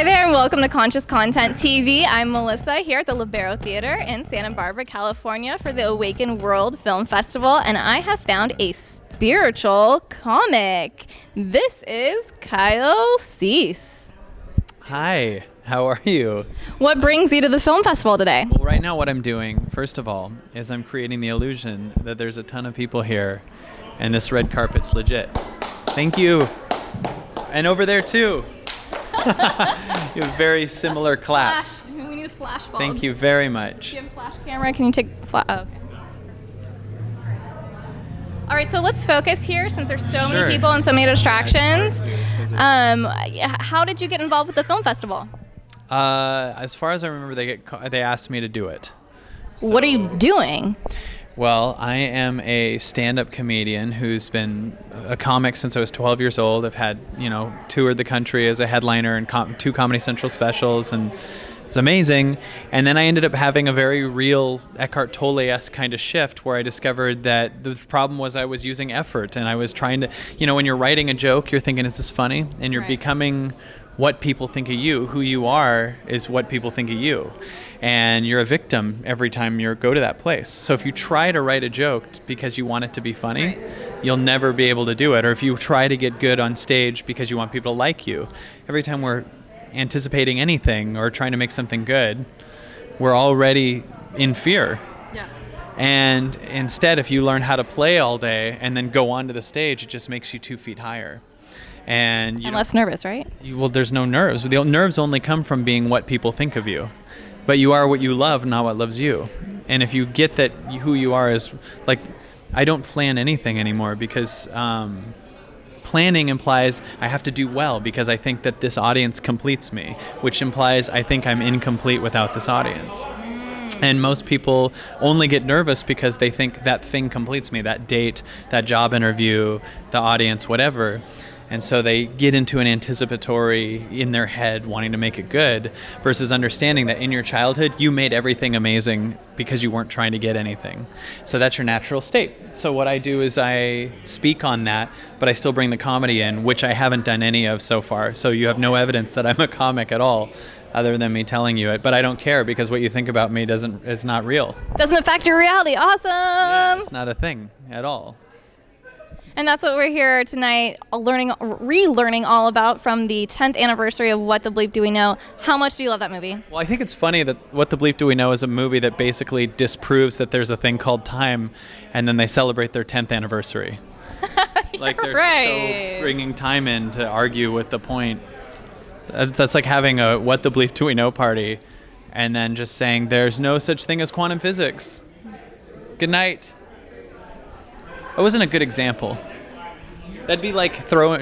Hi there and welcome to Conscious Content TV. I'm Melissa here at the Libero Theater in Santa Barbara, California for the Awaken World Film Festival, and I have found a spiritual comic. This is Kyle Cease. Hi, how are you? What brings you to the film festival today? Well, right now what I'm doing, first of all, is I'm creating the illusion that there's a ton of people here and this red carpet's legit. Thank you. And over there too. You have very similar claps. We need a flash bulb. Thank you very much. Do you have a flash camera? Can you take okay. All right, so let's focus here since there's so many people and so many distractions. How did you get involved with the film festival? As far as I remember, they asked me to do it. So, what are you doing? Well, I am a stand-up comedian who's been a comic since I was 12 years old. I've had, toured the country as a headliner in 2 Comedy Central specials, and it's amazing. And then I ended up having a very real Eckhart Tolle-esque kind of shift where I discovered that the problem was I was using effort, and I was trying to, when you're writing a joke, you're thinking, is this funny? And you're becoming what people think of you. Who you are is what people think of you. And you're a victim every time you go to that place. So if you try to write a joke because you want it to be funny, you'll never be able to do it. Or if you try to get good on stage because you want people to like you, every time we're anticipating anything or trying to make something good, we're already in fear. Yeah. And instead, if you learn how to play all day and then go onto the stage, it just makes you 2 feet higher. And I'm less nervous, right? Well, there's no nerves. The nerves only come from being what people think of you. But you are what you love, not what loves you. And if you get that who you are is, like, I don't plan anything anymore because planning implies I have to do well because I think that this audience completes me, which implies I think I'm incomplete without this audience. And most people only get nervous because they think that thing completes me, that date, that job interview, the audience, whatever. And so they get into an anticipatory in their head wanting to make it good versus understanding that in your childhood, you made everything amazing because you weren't trying to get anything. So that's your natural state. So what I do is I speak on that, but I still bring the comedy in, which I haven't done any of so far. So you have no evidence that I'm a comic at all other than me telling you it. But I don't care because what you think about me it's not real. Doesn't affect your reality. Awesome. Yeah, it's not a thing at all. And that's what we're here tonight, relearning all about from the 10th anniversary of What the Bleep Do We Know. How much do you love that movie? Well, I think it's funny that What the Bleep Do We Know is a movie that basically disproves that there's a thing called time, and then they celebrate their 10th anniversary. Like they're so bringing time in to argue with the point. That's like having a What the Bleep Do We Know party, and then just saying there's no such thing as quantum physics. Good night. That wasn't a good example. That'd be like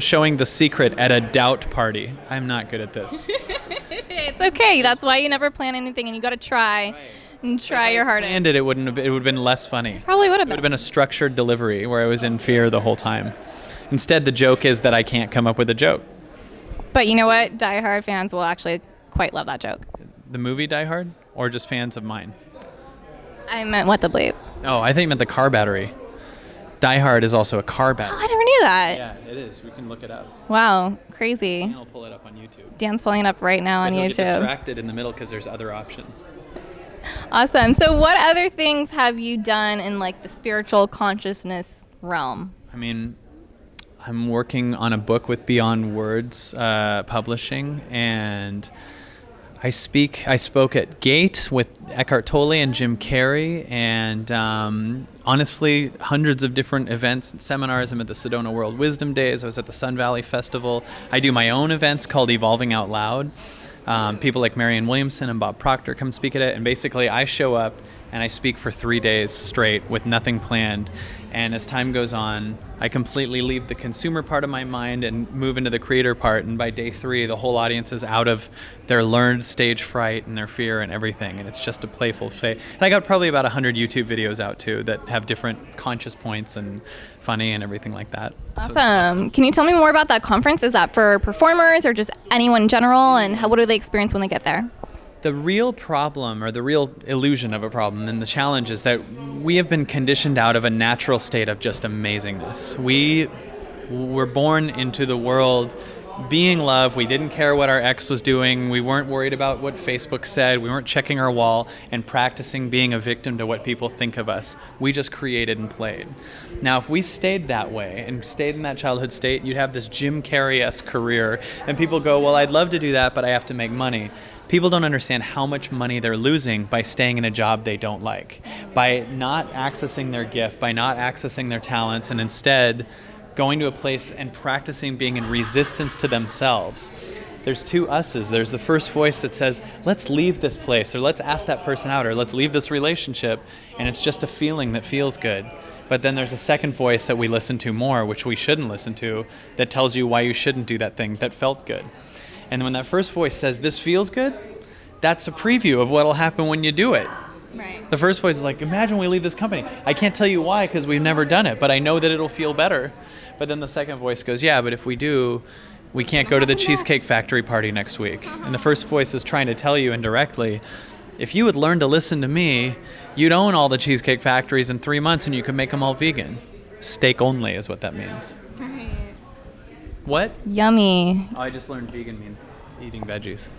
showing The Secret at a doubt party. I'm not good at this. It's okay. That's why you never plan anything, and you got to try and try your hardest. If I planned it, it would have been less funny. Probably would have been. It would have been a structured delivery where I was in fear the whole time. Instead, the joke is that I can't come up with a joke. But you know what? Die Hard fans will actually quite love that joke. The movie Die Hard, or just fans of mine? I meant What the Bleep. Oh, I think you meant the car battery. Die Hard is also a car battery. Oh, I never knew that. Yeah, it is. We can look it up. Wow, crazy. And I'll pull it up on YouTube. Dan's pulling it up right now on YouTube. Get distracted in the middle because there's other options. Awesome. So what other things have you done in like the spiritual consciousness realm? I mean, I'm working on a book with Beyond Words Publishing, and I spoke at Gate with Eckhart Tolle and Jim Carrey, and honestly, hundreds of different events and seminars. I'm at the Sedona World Wisdom Days. I was at the Sun Valley Festival. I do my own events called Evolving Out Loud. People like Marianne Williamson and Bob Proctor come speak at it, and basically I show up and I speak for 3 days straight with nothing planned. And as time goes on, I completely leave the consumer part of my mind and move into the creator part. And by day 3, the whole audience is out of their learned stage fright and their fear and everything. And it's just a playful play. And I got probably about 100 YouTube videos out too that have different conscious points and funny and everything like that. Awesome. Can you tell me more about that conference? Is that for performers or just anyone in general? And what do they experience when they get there? The real problem, or the real illusion of a problem, and the challenge is that we have been conditioned out of a natural state of just amazingness. We were born into the world being love. We didn't care what our ex was doing. We weren't worried about what Facebook said. We weren't checking our wall and practicing being a victim to what people think of us. We just created and played. Now, if we stayed that way and stayed in that childhood state, you'd have this Jim Carrey-esque career. And people go, well, I'd love to do that, but I have to make money. People don't understand how much money they're losing by staying in a job they don't like, by not accessing their gift, by not accessing their talents, and instead going to a place and practicing being in resistance to themselves. There's two us's. There's the first voice that says, let's leave this place, or let's ask that person out, or let's leave this relationship, and it's just a feeling that feels good. But then there's a second voice that we listen to more, which we shouldn't listen to, that tells you why you shouldn't do that thing that felt good. And when that first voice says, this feels good, that's a preview of what'll happen when you do it. Right. The first voice is like, imagine we leave this company. I can't tell you why because we've never done it, but I know that it'll feel better. But then the second voice goes, yeah, but if we do, we can't go to the Cheesecake Factory party next week. And the first voice is trying to tell you indirectly, if you would learn to listen to me, you'd own all the Cheesecake Factories in 3 months and you could make them all vegan. Steak only is what that means. Right. What? Yummy. Oh, I just learned vegan means eating veggies.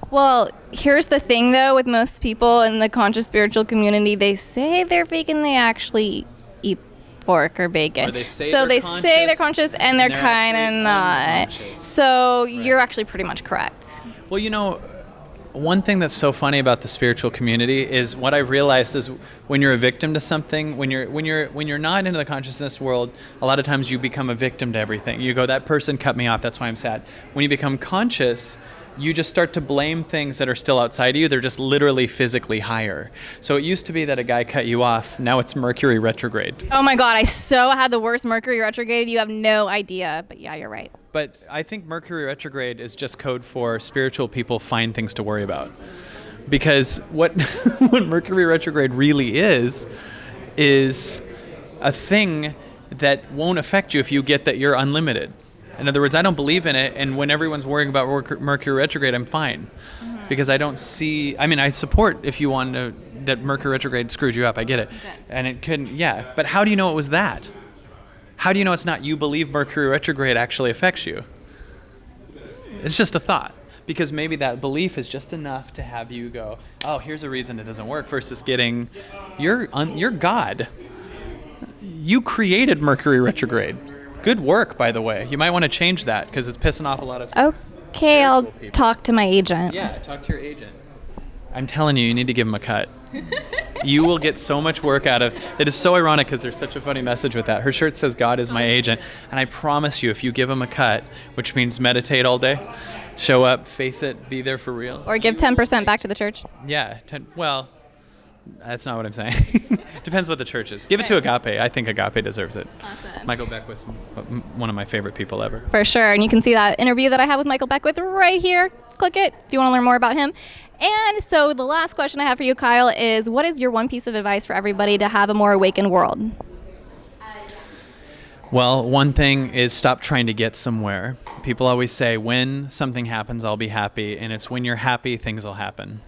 Well, here's the thing, though, with most people in the conscious spiritual community, they say they're vegan, they actually eat pork or bacon. Or they say so they're they say they're conscious, and they're kind of actually not. unconscious. So Right. you're actually pretty much correct. Well, you know, one thing that's so funny about the spiritual community is what I realized is when you're a victim to something, when you're not into the consciousness world, a lot of times you become a victim to everything. You go, that person cut me off, that's why I'm sad. When you become conscious, you just start to blame things that are still outside of you. They're just literally physically higher. So it used to be that a guy cut you off. Now it's Mercury retrograde. Oh my God, I so had the worst Mercury retrograde. You have no idea. But yeah, you're right. But I think Mercury retrograde is just code for spiritual people find things to worry about. Because what what Mercury retrograde really is a thing that won't affect you if you get that you're unlimited. In other words, I don't believe in it, and when everyone's worrying about Mercury retrograde, I'm fine. Mm-hmm. Because I don't see, I mean, I support if you want to, that Mercury retrograde screwed you up, I get it. Okay. And it couldn't, yeah, but how do you know it was that? How do you know it's not you believe Mercury retrograde actually affects you? It's just a thought. Because maybe that belief is just enough to have you go, oh, here's a reason it doesn't work, versus getting, you're God. You created Mercury retrograde. Good work, by the way. You might want to change that because it's pissing off a lot of Okay, I'll people. talk to my agent. Yeah, talk to your agent. I'm telling you, you need to give him a cut. You will get so much work out of it. Is so ironic because there's such a funny message with that. Her shirt says God is my agent, and I promise you, if you give him a cut, which means meditate all day, show up, face it, be there for real. Or give 10% back to the church. Yeah, well, that's not what I'm saying. Depends what the church is. Give it to Agape. I think Agape deserves it. Awesome. Michael Beckwith's one of my favorite people ever. For sure. And you can see that interview that I have with Michael Beckwith right here. Click it if you want to learn more about him. And so the last question I have for you, Kyle, is what is your one piece of advice for everybody to have a more awakened world? Well, one thing is stop trying to get somewhere. People always say, when something happens, I'll be happy. And it's when you're happy, things will happen.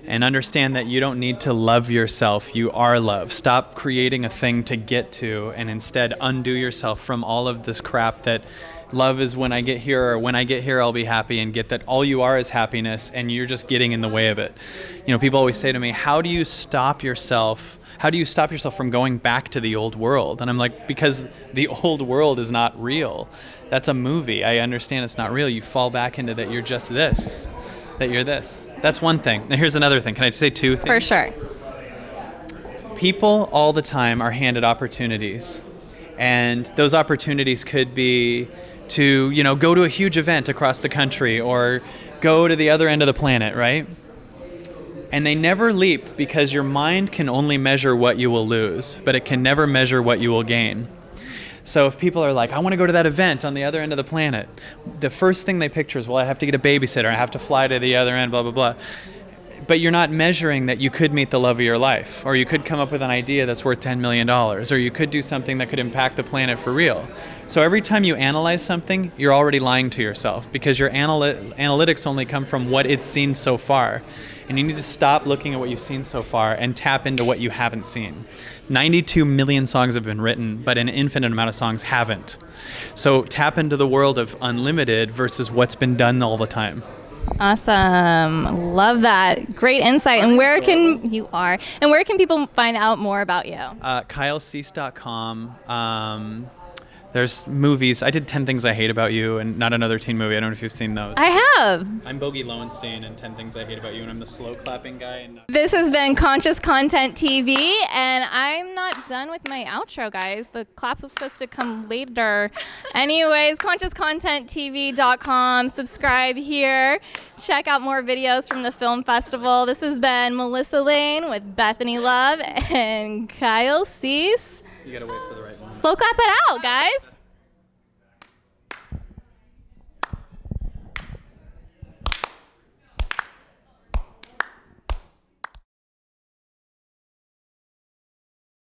And understand that you don't need to love yourself. You are love. Stop creating a thing to get to and instead undo yourself from all of this crap that love is when I get here, or when I get here, I'll be happy, and get that all you are is happiness and you're just getting in the way of it. You know, people always say to me, how do you stop yourself from going back to the old world? And I'm like, because the old world is not real. That's a movie. I understand it's not real. You fall back into that you're just this, that you're this. That's one thing. Now here's another thing. Can I say two things? For sure. People all the time are handed opportunities. And those opportunities could be to, you know, go to a huge event across the country or go to the other end of the planet, right? And they never leap because your mind can only measure what you will lose, but it can never measure what you will gain. So if people are like, I want to go to that event on the other end of the planet, the first thing they picture is, well, I have to get a babysitter, I have to fly to the other end, blah, blah, blah. but you're not measuring that you could meet the love of your life, or you could come up with an idea that's worth $10 million, or you could do something that could impact the planet for real. So every time you analyze something, you're already lying to yourself, because your analytics only come from what it's seen so far. And you need to stop looking at what you've seen so far and tap into what you haven't seen. 92 million songs have been written, but an infinite amount of songs haven't. So tap into the world of unlimited versus what's been done all the time. Awesome. Love that. Great insight. And where can people find out more about you? KyleCease.com. There's movies. I did 10 Things I Hate About You and Not Another Teen Movie. I don't know if you've seen those. I have. I'm Bogey Lowenstein in 10 Things I Hate About You, and I'm the slow clapping guy. And This has been Conscious Content TV, and I'm not done with my outro, guys. The clap was supposed to come later. Anyways, consciouscontenttv.com. Subscribe here. Check out more videos from the film festival. This has been Melissa Lane with Bethany Love and Kyle Cease. you gotta wait for the right one. Slow clap it out, guys.